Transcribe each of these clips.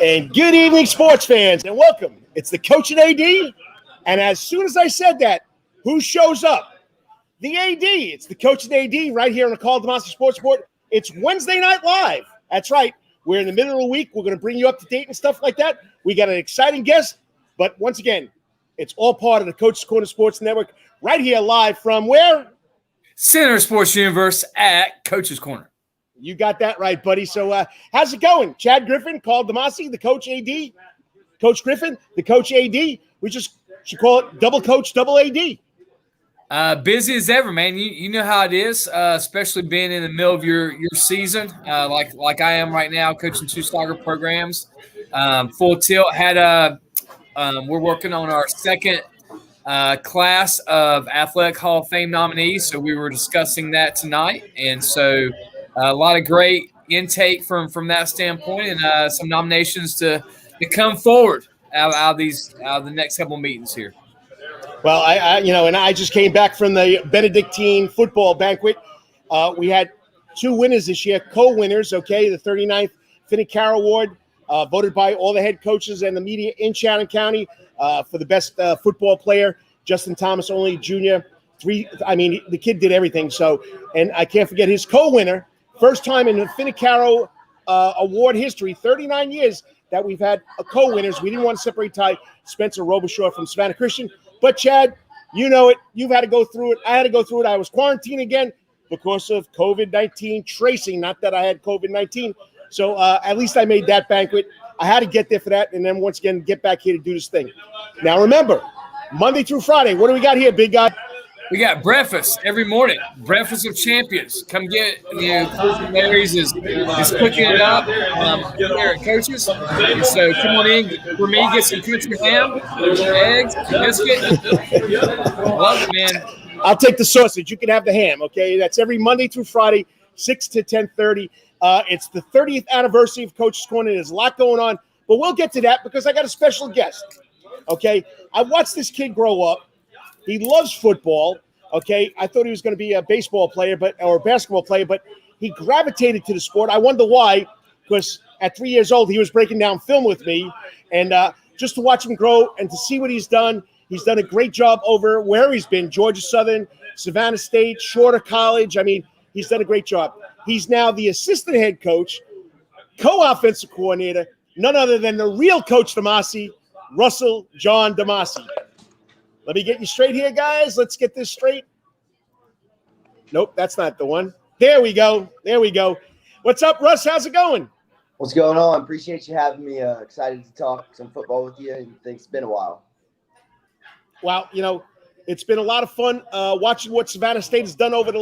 And good evening, sports fans, and welcome. It's the Coach and AD. And as soon as I said that, who shows up? The AD. It's the Coach and AD right here on the Karl DeMasi Sports Report. It's Wednesday Night Live. That's right. We're in the middle of the week. We're going to bring you up to date and stuff like that. We got an exciting guest. But once again, it's all part of the Coach's Corner Sports Network right here live from where? Center Sports Universe at Coach's Corner. You got that right, buddy. So how's it going? Chad Griffin, Karl DeMasi, the Coach AD. Coach Griffin, the Coach AD. We just should call it double Coach, double AD. Busy as ever, man. You know how it is, especially being in the middle of your season, like I am right now, coaching 2 soccer programs. Full tilt. We're working on our second class of Athletic Hall of Fame nominees, so we were discussing that tonight, and so a lot of great intake from that standpoint, and some nominations to come forward out of the next couple of meetings here. Well, I just came back from the Benedictine football banquet. We had 2 winners this year, co-winners, okay, the 39th Finney-Carroll Award, voted by all the head coaches and the media in Chatham County for the best football player, Justin Thomas only Jr. The kid did everything. So, and I can't forget his co-winner, first time in the Finney-Carroll Award history, 39 years that we've had co-winners. We didn't want to separate Ty Spencer Robichaud from Savannah Christian. But, Chad, you know it. You've had to go through it. I had to go through it. I was quarantined again because of COVID-19 tracing, not that I had COVID-19. So at least I made that banquet. I had to get there for that, and then once again get back here to do this thing. Now, remember, Monday through Friday, what do we got here, big guy? We got breakfast every morning. Breakfast of champions. Come get Coach Larry's is cooking it up here at Coach's. And so come on in for me. Get some country ham, eggs, biscuit. Love it, man. I'll take the sausage. You can have the ham. Okay, that's every Monday through Friday, 6 to 10:30. It's the 30th anniversary of Coach's Corner. There's a lot going on, but we'll get to that because I got a special guest. Okay, I watched this kid grow up. He loves football, okay? I thought he was going to be a baseball player or a basketball player, but he gravitated to the sport. I wonder why, because at 3 years old, he was breaking down film with me. And just to watch him grow and to see what he's done a great job over where he's been, Georgia Southern, Savannah State, Shorter College. I mean, he's done a great job. He's now the assistant head coach, co-offensive coordinator, none other than the real Coach DeMasi, Russell John DeMasi. Let me get you straight here, guys. Let's get this straight. Nope, that's not the one. There we go. What's up, Russ? How's it going? What's going on? Appreciate you having me. Excited to talk some football with you. And it's been a while. Well, it's been a lot of fun watching what Savannah State has done over the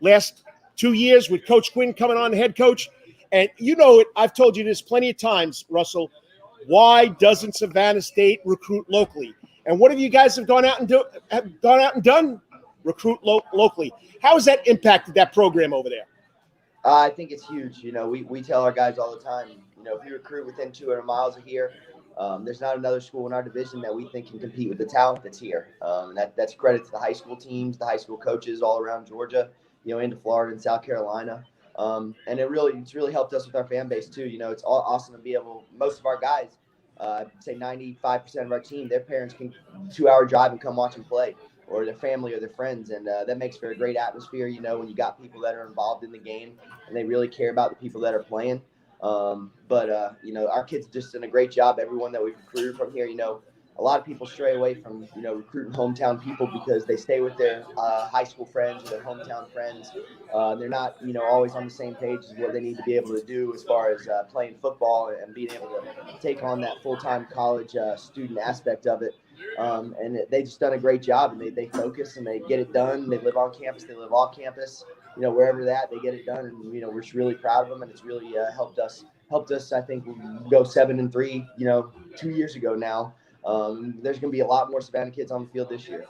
last 2 years with Coach Quinn coming on, the head coach. And you know it. I've told you this plenty of times, Russell. Why doesn't Savannah State recruit locally? And what have you guys gone out and done? Recruit locally. How has that impacted that program over there? I think it's huge. We tell our guys all the time, if you recruit within 200 miles of here, there's not another school in our division that we think can compete with the talent that's here. And that's credit to the high school teams, the high school coaches all around Georgia, into Florida and South Carolina. And it's really helped us with our fan base too. It's awesome to be able, most of our guys, I'd say 95% of our team, their parents can 2-hour drive and come watch them play, or their family or their friends. And that makes for a great atmosphere, when you got people that are involved in the game and they really care about the people that are playing. But our kids just done a great job. Everyone that we've recruited from here, a lot of people stray away from, recruiting hometown people because they stay with their high school friends or their hometown friends. They're not, always on the same page as what they need to be able to do as far as playing football and being able to take on that full-time college student aspect of it. And they just done a great job, and they focus and they get it done. They live on campus. They live off campus. Wherever they're at, they get it done. And, we're just really proud of them, and it's really helped us, I think, go 7-3, 2 years ago now. There's going to be a lot more Savannah kids on the field this year.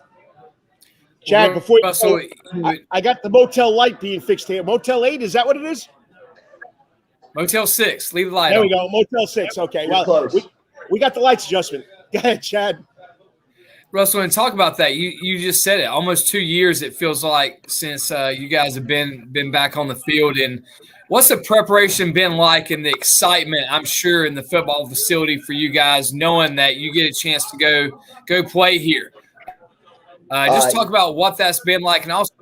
Chad, before I got the Motel Light being fixed here. Motel 8, is that what it is? Motel 6. Leave the light There on. we go. Motel 6. Okay. Well, we got the lights adjustment. Go ahead, Chad. Russell, and talk about that. You just said it. Almost 2 years it feels like since you guys have been back on the field, and What's the preparation been like and the excitement, I'm sure, in the football facility for you guys, knowing that you get a chance to go play here? Just talk about what that's been like. And also,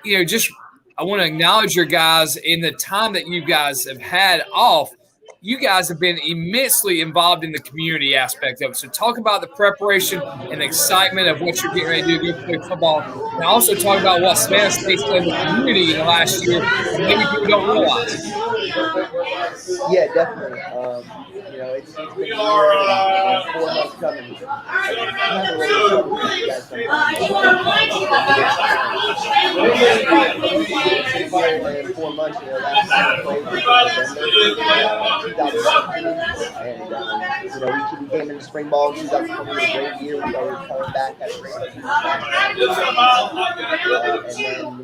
just I want to acknowledge your guys in the time that you guys have had off. You guys have been immensely involved in the community aspect of it. So talk about the preparation and excitement of what you're getting ready to do to play football. And also talk about what Savannah State's done in the community in the last year that maybe people don't realize. Yeah, definitely. It's been a year and 4 months coming. In 4 months, last time we played and we came into spring ball in 2020, a great year. We were coming back, had a great and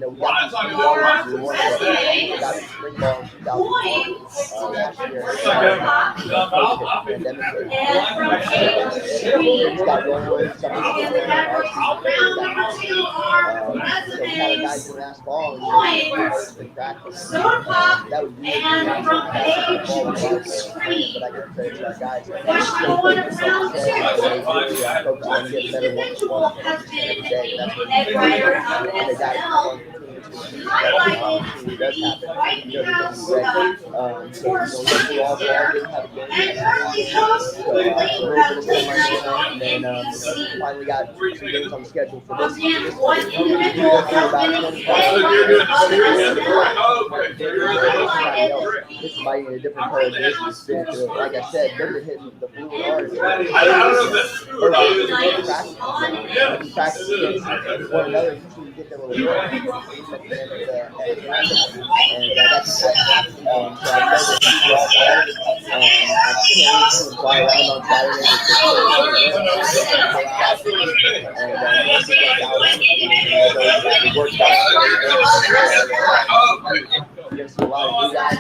then, we got the spring ball. We got the spring ball in 2020 last year. Pandemic things got rolling. Some of the so we had a guy doing last fall and practice. That was really but I got credit to our guys. Focus on getting better one-to-one every day. That's what they got it does happen. They're going to be ready. Hopefully all didn't have a game. So a little bit of time, and then finally got 2 games on the schedule for this. It's somebody in a different part of the business. Like I said, they've been hitting the blue and orange. Practice against one another until you get them a little bit. And that's happening. So I can't fly around on Saturday and worked out. There's a lot of new guys.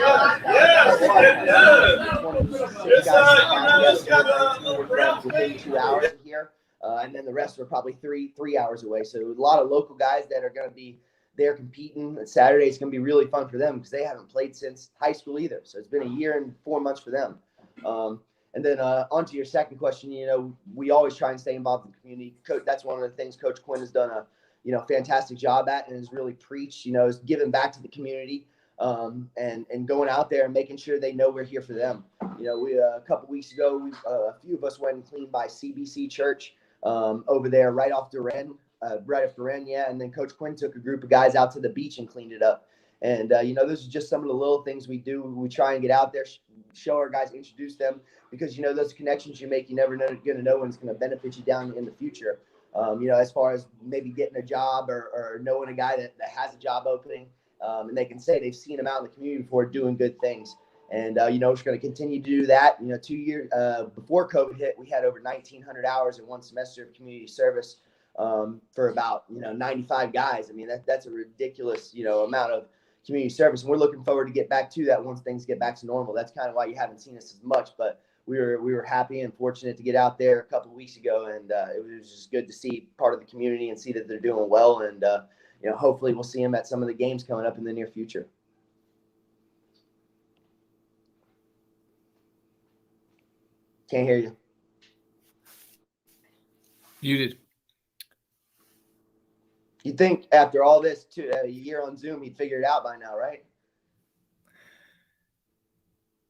Within 2 hours here, and then the rest are probably three hours away. So a lot of local guys that are going to be there competing. Saturday is going to be really fun for them because they haven't played since high school either. So it's been a year and 4 months for them. And then on to your second question, we always try and stay involved in the community. That's one of the things Coach Quinn has done a fantastic job at and has really preached, is giving back to the community. And going out there and making sure they know we're here for them. We a couple weeks ago, a few of us went and cleaned by CBC Church over there right off Duran, and then Coach Quinn took a group of guys out to the beach and cleaned it up. And, those are just some of the little things we do. We try and get out there, show our guys, introduce them, because, those connections you make, you never going to know when it's going to benefit you down in the future. As far as maybe getting a job or knowing a guy that has a job opening. And they can say they've seen them out in the community before doing good things. And, we're just going to continue to do that. 2 years before COVID hit, we had over 1,900 hours in one semester of community service for about, 95 guys. I mean, that's a ridiculous, amount of community service. And we're looking forward to get back to that once things get back to normal. That's kind of why you haven't seen us as much. But we were happy and fortunate to get out there a couple of weeks ago. And it was just good to see part of the community and see that they're doing well. And, hopefully we'll see them at some of the games coming up in the near future. Can't hear you. Muted. You'd think after all this, a year on Zoom, he'd figure it out by now, right?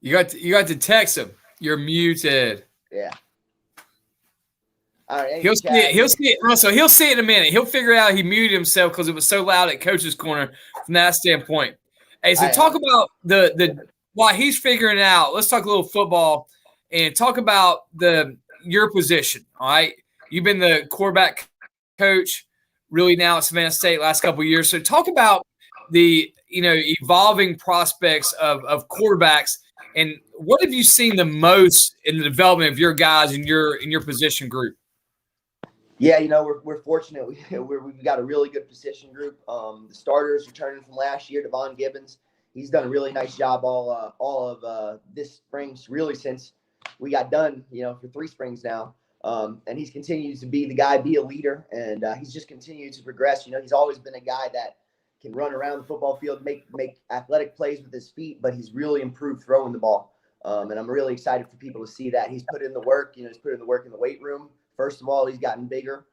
You got to text him. You're muted. Yeah. All right, he'll see it, Russell. He'll see it in a minute. He'll figure out he muted himself because it was so loud at Coach's Corner from that standpoint. Hey, so talk about the while he's figuring it out. Let's talk a little football and talk about your position. All right, you've been the quarterback coach really now at Savannah State last couple of years. So talk about the evolving prospects of quarterbacks and what have you seen the most in the development of your guys in your position group? Yeah, we're fortunate. We've got a really good position group. The starters returning from last year, Devon Gibbons. He's done a really nice job all of this spring, really since we got done, for 3 springs now. And he's continued to be the guy, be a leader, and he's just continued to progress. He's always been a guy that, can run around the football field, make athletic plays with his feet, but he's really improved throwing the ball. And I'm really excited for people to see that. He's put in the work. He's put in the work in the weight room. First of all, he's gotten bigger.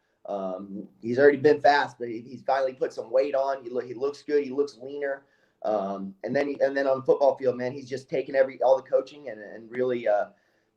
He's already been fast, but he's finally put some weight on. He looks good. He looks leaner. And then on the football field, man, he's just taken all the coaching and really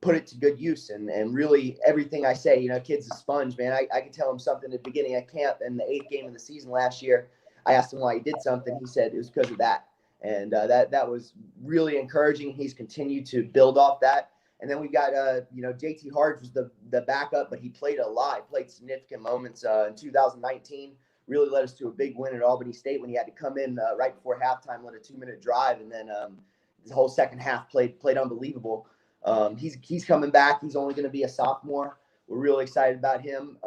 put it to good use. And really everything I say, kid's a sponge, man. I could tell him something at the beginning of camp in the 8th game of the season last year. I asked him why he did something. He said it was because of that. And that was really encouraging. He's continued to build off that. And then we've got, JT Hart was the backup, but he played a lot. He played significant moments in 2019. Really led us to a big win at Albany State when he had to come in right before halftime, led a 2-minute drive, and then the whole second half played unbelievable. He's coming back. He's only going to be a sophomore. We're really excited about him.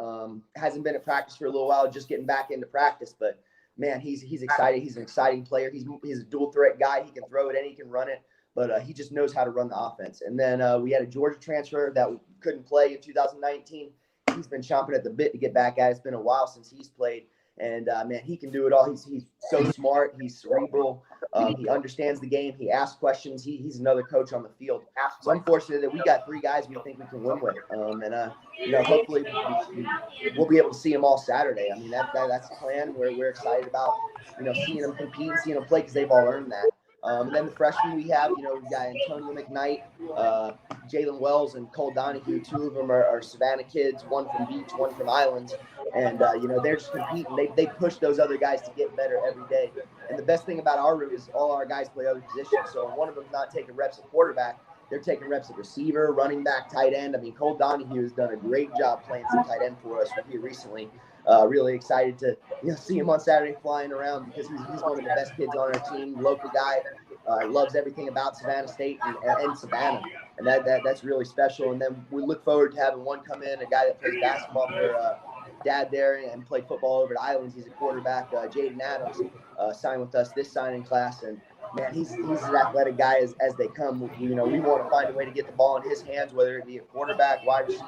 Hasn't been at practice for a little while, just getting back into practice, but man, he's excited. He's an exciting player. He's a dual threat guy. He can throw it and he can run it, but he just knows how to run the offense. And then we had a Georgia transfer that couldn't play in 2019. He's been chomping at the bit to get back at it. It's been a while since he's played. And, man, he can do it all. He's so smart. He's cerebral. He understands the game. He asks questions. He's another coach on the field. So I'm fortunate that we got 3 guys we think we can win with. Hopefully we'll be able to see them all Saturday. I mean, that's the plan. We're excited about, seeing them compete and seeing them play because they've all earned that. And then the freshmen we have, we've got Antonio McKnight, Jalen Wells, and Cole Donahue. 2 of them are Savannah kids, one from Beach, one from Islands. And, they're just competing. They push those other guys to get better every day. And the best thing about our room is all our guys play other positions. So one of them's not taking reps at quarterback. They're taking reps at receiver, running back, tight end. I mean, Cole Donahue has done a great job playing some tight end for us here recently. Really excited to see him on Saturday flying around because he's one of the best kids on our team. Local guy, loves everything about Savannah State and Savannah, and that's really special. And then we look forward to having one come in, a guy that plays basketball for dad there and played football over at Islands. He's a quarterback. Jaden Adams signed with us this signing class, and man, he's an athletic guy as they come. We want to find a way to get the ball in his hands, whether it be a quarterback, wide receiver,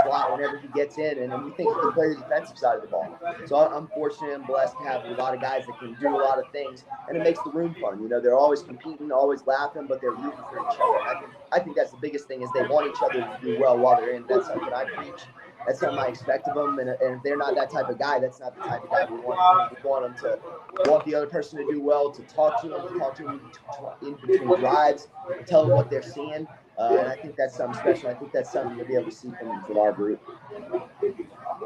slot, whenever he gets in. And we think he can play the defensive side of the ball. So I'm fortunate and blessed to have a lot of guys that can do a lot of things, and it makes the room fun. They're always competing, always laughing, but they're rooting for each other. I think that's the biggest thing is they want each other to do well while they're in. That's something I preach. That's something I expect of them. And if they're not that type of guy, that's not the type of guy we want. We want them to want the other person to do well, to talk to them in between drives, tell them what they're seeing. And I think that's something special. I think that's something you'll be able to see from our group.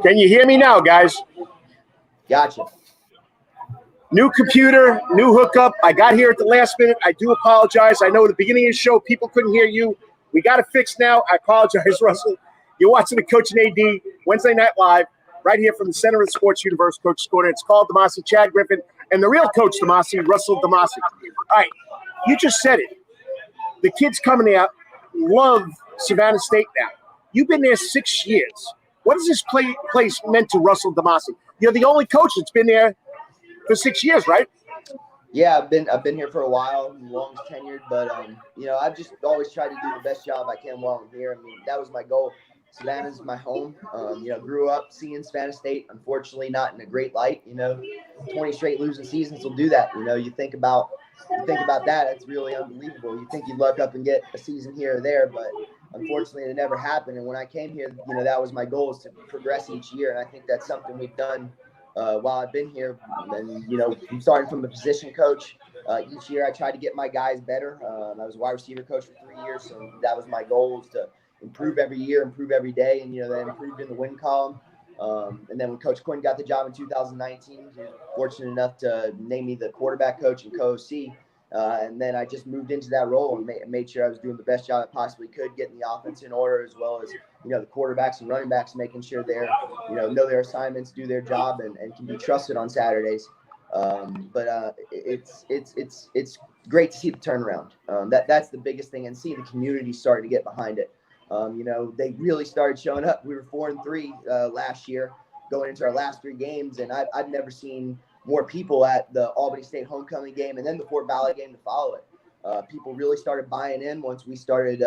Can you hear me now, guys? Gotcha. New computer, new hookup. I got here at the last minute. I do apologize. I know at the beginning of the show, people couldn't hear you. We got it fixed now. I apologize, Russell. You're watching the Coach and AD Wednesday Night Live right here from the center of the sports universe, Coach Corner. It's Karl DeMasi, Chad Griffin, and the real Coach DeMasi, Russell DeMasi. All right, you just said it. The kids coming out love Savannah State now. You've been there 6 years. What has this place meant to Russell DeMasi? You're the only coach that's been there for 6 years, right? Yeah, I've been here for a while, longest tenured, but I've just always tried to do the best job I can while I'm here. I mean, that was my goal. Savannah's my home. Grew up seeing Savannah State, unfortunately not in a great light. 20 straight losing seasons will do that. You think about that, it's really unbelievable. You think you'd luck up and get a season here or there, but unfortunately it never happened. And when I came here, that was my goal, is to progress each year. And I think that's something we've done while I've been here. And, I'm starting from the position coach. Each year I tried to get my guys better. I was a wide receiver coach for 3 years, so that was my goal, was to improve every year, improve every day, and then improved in the win column. And then when Coach Quinn got the job in 2019, he was fortunate enough to name me the quarterback coach and co-OC. And then I just moved into that role and made sure I was doing the best job I possibly could, getting the offense in order, as well as the quarterbacks and running backs, making sure they're know their assignments, do their job, and can be trusted on Saturdays. But it's great to see the turnaround. That's the biggest thing, and see the community starting to get behind it. They really started showing up. We were 4-3 last year, going into our last 3 games, and I've never seen more people at the Albany State homecoming game and then the Fort Valley game to follow it. People really started buying in once we started,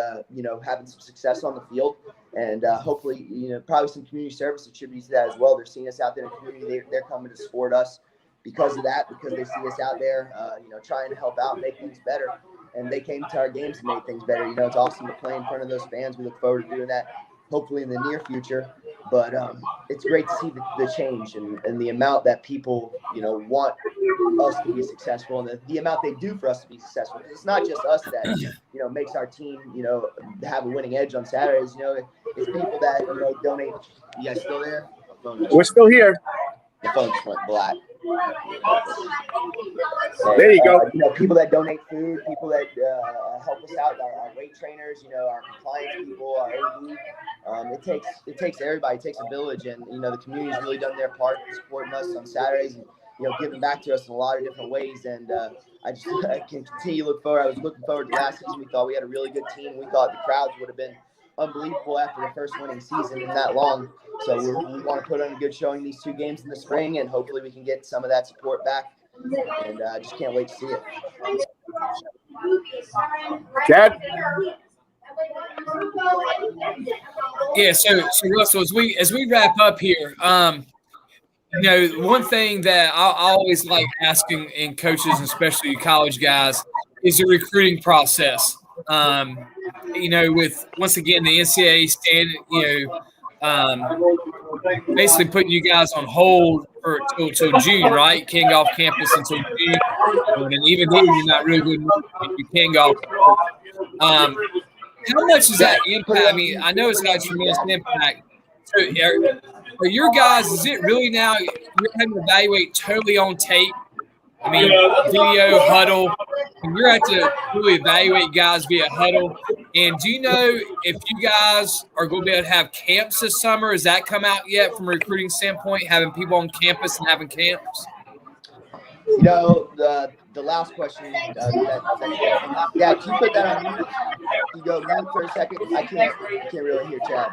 having some success on the field, and hopefully, probably some community service attributes to that as well. They're seeing us out there in the community. They're coming to support us. because of that, because they see us out there, trying to help out, make things better. And they came to our games and made things better. It's awesome to play in front of those fans. We look forward to doing that hopefully in the near future. But it's great to see the change and the amount that people, want us to be successful, and the amount they do for us to be successful. Because it's not just us that, makes our team, have a winning edge on Saturdays. It's people that, donate. You guys still there? We're still here. The phone just went black. There you go. People that donate food, people that help us out, our weight trainers, our compliance people, our AD. It takes everybody. It takes a village, and the community's really done their part supporting us on Saturdays and giving back to us in a lot of different ways. And I can continue to look forward. I was looking forward to last season. We thought we had a really good team. We thought the crowds would have been unbelievable after the first winning season in that long. So we want to put on a good showing these 2 games in the spring, and hopefully we can get some of that support back. And I just can't wait to see it. Chad? Yeah, so Russell, as we wrap up here, one thing that I always like asking in coaches, especially college guys, is the recruiting process. With once again the NCAA standing, basically putting you guys on hold till June, right? Can't go off campus until June, and even then you're not really good if you can go. How much does that impact? I mean, I know it's got a tremendous impact. So are your guys? Is it really now you're having to evaluate totally on tape? I mean, video, huddle, and you're having to really evaluate guys via huddle. And do you know if you guys are going to be able to have camps this summer? Has that come out yet from a recruiting standpoint, having people on campus and having camps? The last question, can you put that on mute? You go mute for a second. I can't really hear Chad.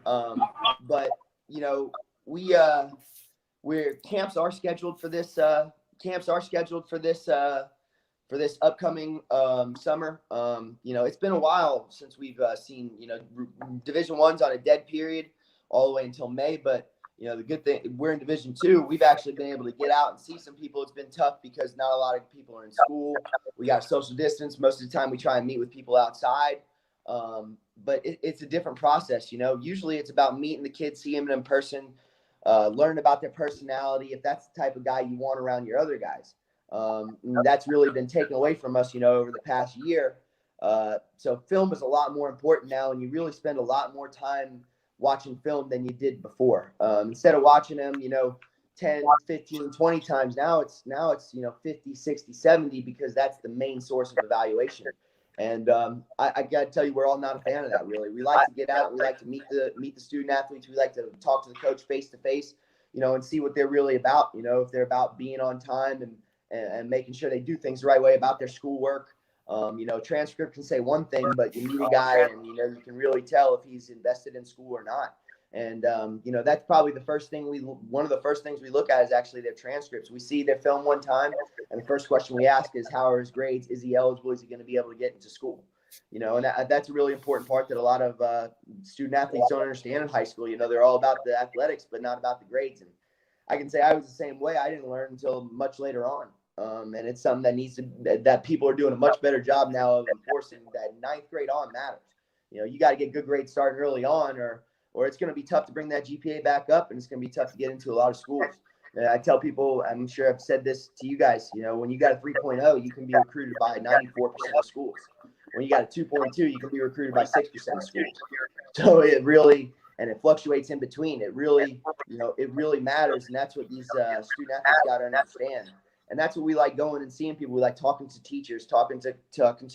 But camps are scheduled for this. For this upcoming summer. It's been a while since we've seen Division I's on a dead period all the way until May, but the good thing, we're in Division II. We've actually been able to get out and see some people. It's been tough because not a lot of people are in school. We got social distance. Most of the time we try and meet with people outside. But it's a different process. Usually it's about meeting the kids, seeing them in person, learn about their personality, if that's the type of guy you want around your other guys. That's really been taken away from us, over the past year. So film is a lot more important now, and you really spend a lot more time watching film than you did before. Instead of watching them, 10, 15, 20 times, now it's 50, 60, 70, because that's the main source of evaluation. And I got to tell you, we're all not a fan of that, really. We like to get out. We like to meet the student athletes. We like to talk to the coach face to face, and see what they're really about, if they're about being on time and making sure they do things the right way about their schoolwork. Transcript can say one thing, but you meet a guy and, you can really tell if he's invested in school or not. And, that's probably one of the first things we look at is actually their transcripts. We see their film one time, and the first question we ask is, how are his grades? Is he eligible? Is he going to be able to get into school? And that's a really important part that a lot of student athletes don't understand in high school. They're all about the athletics, but not about the grades. And I can say I was the same way. I didn't learn until much later on. And it's something that people are doing a much better job now of enforcing, that ninth grade on matters. You got to get good grades starting early on, or it's going to be tough to bring that GPA back up, and it's going to be tough to get into a lot of schools. And I tell people, I'm sure I've said this to you guys, when you got a 3.0, you can be recruited by 94% of schools. When you got a 2.2, you can be recruited by 6% of schools. So it really, and it fluctuates in between. It really matters, and that's what these student athletes got to understand. And that's what we like going and seeing people. We like talking to teachers, talking to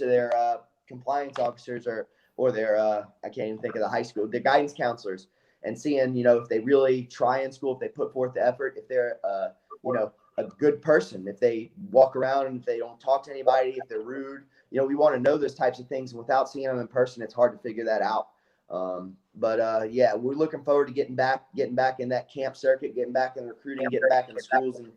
their compliance officers or their I can't even think of the high school, their guidance counselors, and seeing, if they really try in school, if they put forth the effort, if they're a good person, if they walk around and if they don't talk to anybody, if they're rude, we want to know those types of things. And without seeing them in person, it's hard to figure that out. But we're looking forward to getting back in that camp circuit, getting back in recruiting, getting back in the schools, and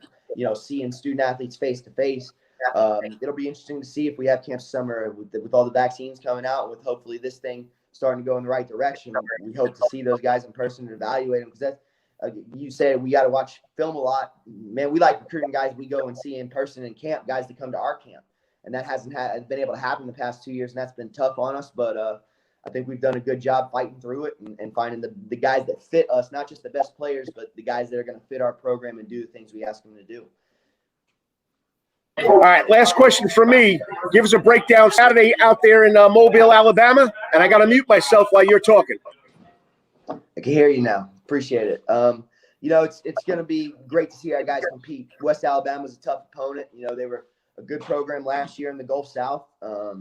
seeing student athletes face to face. It'll be interesting to see if we have camp summer with all the vaccines coming out, with hopefully this thing starting to go in the right direction. We hope to see those guys in person and evaluate them, because You said we got to watch film a lot. Man, we like recruiting guys we go and see in person in camp, guys that come to our camp. And that hasn't been able to happen the past 2 years, and that's been tough on us. But I think we've done a good job fighting through it and finding the guys that fit us, not just the best players, but the guys that are going to fit our program and do the things we ask them to do. All right, last question from me. Give us a breakdown Saturday out there in Mobile, Alabama, and I got to mute myself while you're talking. I can hear you now. Appreciate it. It's going to be great to see our guys compete. West Alabama's a tough opponent. They were a good program last year in the Gulf South. I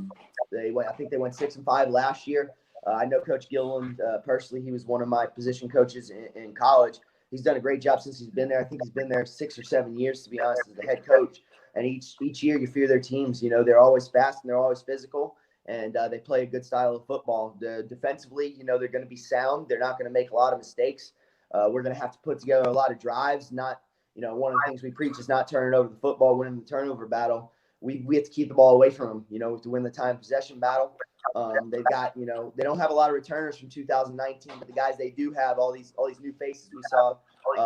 think they went 6-5 last year. I know Coach Gilliland personally. He was one of my position coaches in college. He's done a great job since he's been there. I think he's been there 6 or 7 years, to be honest, as the head coach. And each year you fear their teams. They're always fast and they're always physical, and they play a good style of football. Defensively, they're going to be sound. They're not going to make a lot of mistakes. We're going to have to put together a lot of drives. Not, one of the things we preach is not turning over the football, winning the turnover battle. We have to keep the ball away from them, to win the time possession battle. They've got, they don't have a lot of returners from 2019, but the guys they do have, all these new faces we saw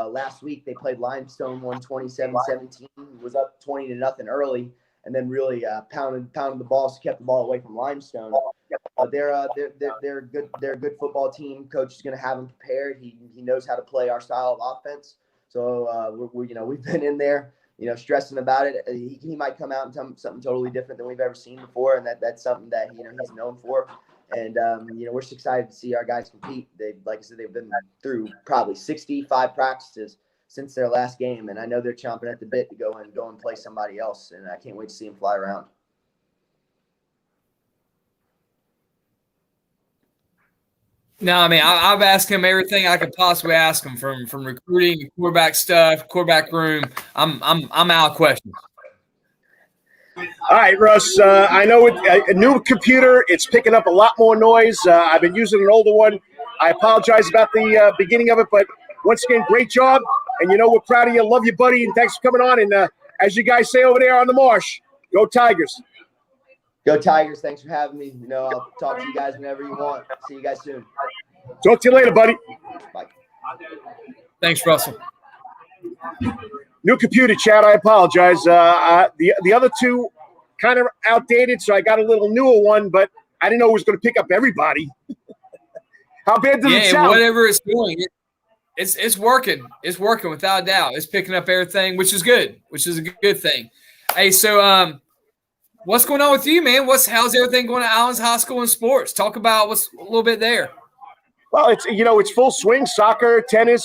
last week. They played Limestone, won 27-17, was up 20-0 early, and then really pounded the ball, so kept the ball away from Limestone. They're a good football team. Coach is going to have them prepared. He knows how to play our style of offense. So we've been in there, stressing about it. He might come out and tell something totally different than we've ever seen before, and that's something that he's known for. And we're just excited to see our guys compete. Like I said, they've been through probably 65 practices since their last game, and I know they're chomping at the bit to go and play somebody else. And I can't wait to see them fly around. No, I mean, I've asked him everything I could possibly ask him, from recruiting, quarterback stuff, quarterback room. I'm out of questions. All right, Russ. I know a new computer. It's picking up a lot more noise. I've been using an older one. I apologize about the beginning of it, but once again, great job. And we're proud of you. Love you, buddy, and thanks for coming on. And as you guys say over there on the marsh, go Tigers. Go Tigers. Thanks for having me. I'll talk to you guys whenever you want. See you guys soon. Talk to you later, buddy. Bye. Thanks, Russell. New computer, Chad. I apologize. The other two kind of outdated, so I got a little newer one, but I didn't know it was going to pick up everybody. How bad does it sound? Yeah, whatever it's doing, it's working. It's working without a doubt. It's picking up everything, which is good, which is a good thing. Hey, so what's going on with you, man? How's everything going at Allen's High School in sports? Talk about what's a little bit there. Well, it's full swing: soccer, tennis,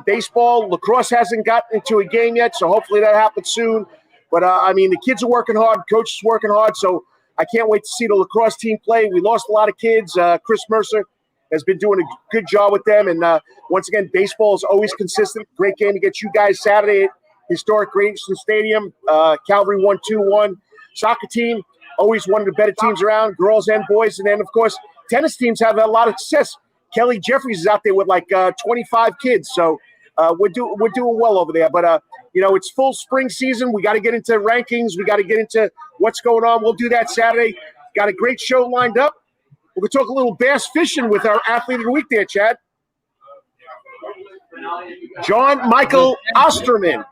baseball. Lacrosse hasn't gotten into a game yet, so hopefully that happens soon. But the kids are working hard, coach is working hard, so I can't wait to see the lacrosse team play. We lost a lot of kids. Chris Mercer has been doing a good job with them, and once again, baseball is always consistent. Great game against you guys Saturday at historic Grayson Stadium. Calvary won 2-1. Soccer team, always one of the better teams around, girls and boys, and then of course, tennis teams have a lot of success. Kelly Jeffries is out there with like 25 kids, so we're doing well over there. But it's full spring season. We got to get into rankings. We got to get into what's going on. We'll do that Saturday. Got a great show lined up. We're gonna talk a little bass fishing with our athlete of the week there, Chad. John Michael Osterman,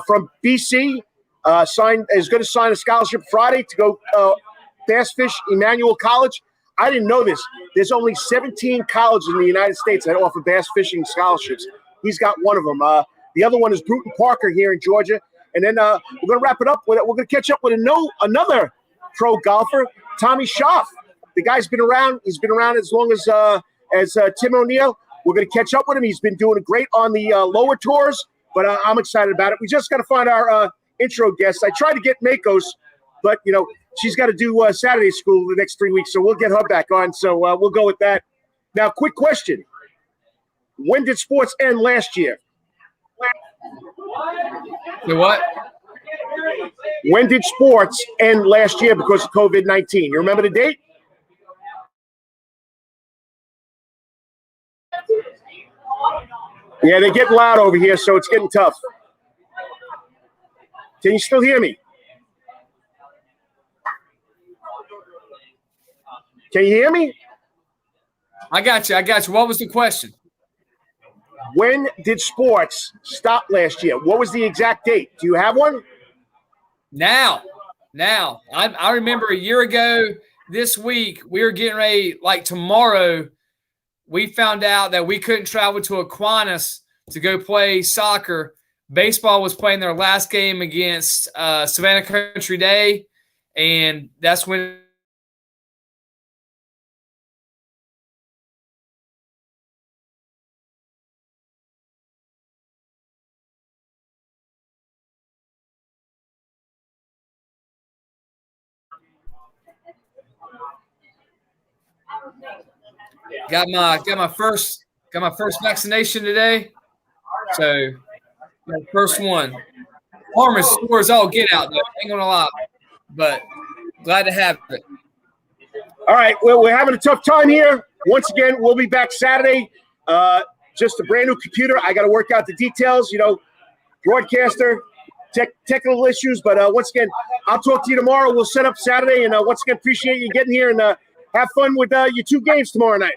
from BC, is going to sign a scholarship Friday to go bass fish Emmanuel College. I didn't know this. There's only 17 colleges in the United States that offer bass fishing scholarships. He's got one of them. The other one is Bruton Parker here in Georgia. And then we're going to wrap it up with it. We're going to catch up with another pro golfer, Tommy Schaaf. The guy's been around. He's been around as long as Tim O'Neill. We're going to catch up with him. He's been doing great on the lower tours, but I'm excited about it. We just got to find our intro guest. I tried to get Makos, but, she's got to do Saturday school the next 3 weeks, so we'll get her back on. So we'll go with that. Now, quick question. When did sports end last year? The what? When did sports end last year because of COVID-19? You remember the date? Yeah, they're getting loud over here, so it's getting tough. Can you still hear me? Can you hear me? I got you. What was the question? when did sports stop last year? What was the exact date? Do you have one? Now. I remember a year ago this week, we were getting ready, like tomorrow, we found out that we couldn't travel to Aquinas to go play soccer. Baseball was playing their last game against Savannah Country Day, and that's when got my first vaccination today. So my first one. Armor scores all get out though. Ain't gonna lie, but glad to have it. All right, well, we're having a tough time here. Once again, we'll be back Saturday. Just a brand new computer. I got to work out the details. Broadcaster, technical issues. But once again, I'll talk to you tomorrow. We'll set up Saturday, and once again, appreciate you getting here and have fun with your 2 games tomorrow night.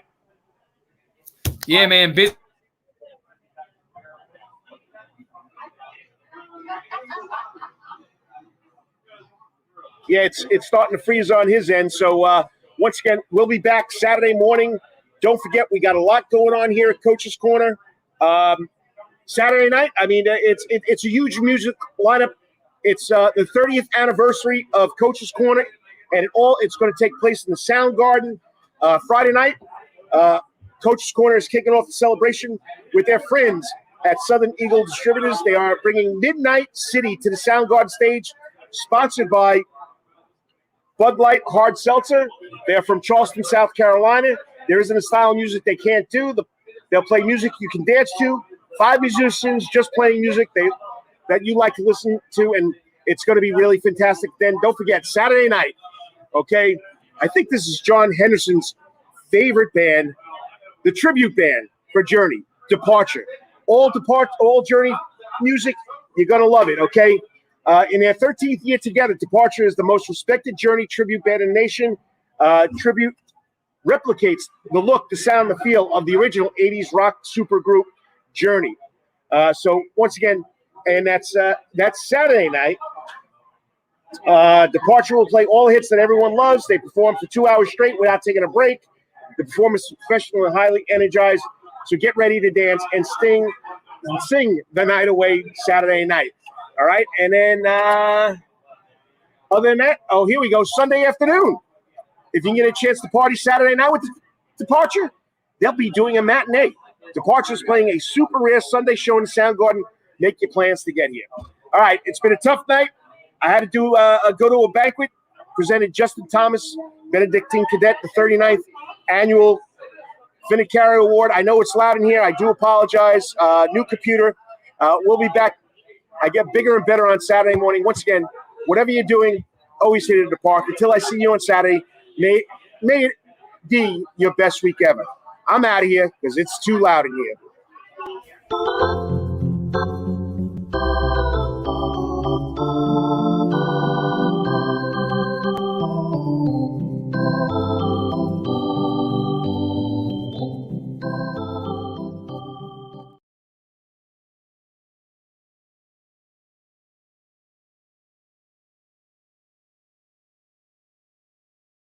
Yeah, man. Yeah, it's starting to freeze on his end. So once again, we'll be back Saturday morning. Don't forget, we got a lot going on here at Coach's Corner. Saturday night, I mean, it's a huge music lineup. It's the 30th anniversary of Coach's Corner, and it's going to take place in the Sound Garden Friday night. Coach's Corner is kicking off the celebration with their friends at Southern Eagle Distributors. They are bringing Midnight City to the Sound Garden stage, sponsored by Bud Light Hard Seltzer. They're from Charleston, South Carolina. There isn't a style of music they can't do. They'll play music you can dance to. 5 musicians just playing music that you like to listen to, and it's going to be really fantastic. Then don't forget, Saturday night, okay, I think this is John Henderson's favorite band, the tribute band for Journey, Departure. All Journey music, you're going to love it, okay? In their 13th year together, Departure is the most respected Journey tribute band in the nation. Tribute replicates the look, the sound, the feel of the original 80s rock supergroup Journey. So once again, and that's Saturday night. Departure will play all hits that everyone loves. They perform for 2 hours straight without taking a break. The performance is professional and highly energized. So get ready to dance and sing the night away Saturday night. All right, and then other than that, here we go. Sunday afternoon. If you can get a chance to party Saturday night with Departure, they'll be doing a matinee. Departure's playing a super rare Sunday show in the Sound Garden. Make your plans to get here. All right, it's been a tough night. I had to go to a banquet, presented Justin Thomas, Benedictine Cadet, the 39th annual Finicari Award. I know it's loud in here. I do apologize. New computer. We'll be back. I get bigger and better on Saturday morning. Once again, whatever you're doing, always hit it at the park. Until I see you on Saturday, may it be your best week ever. I'm out of here because it's too loud in here.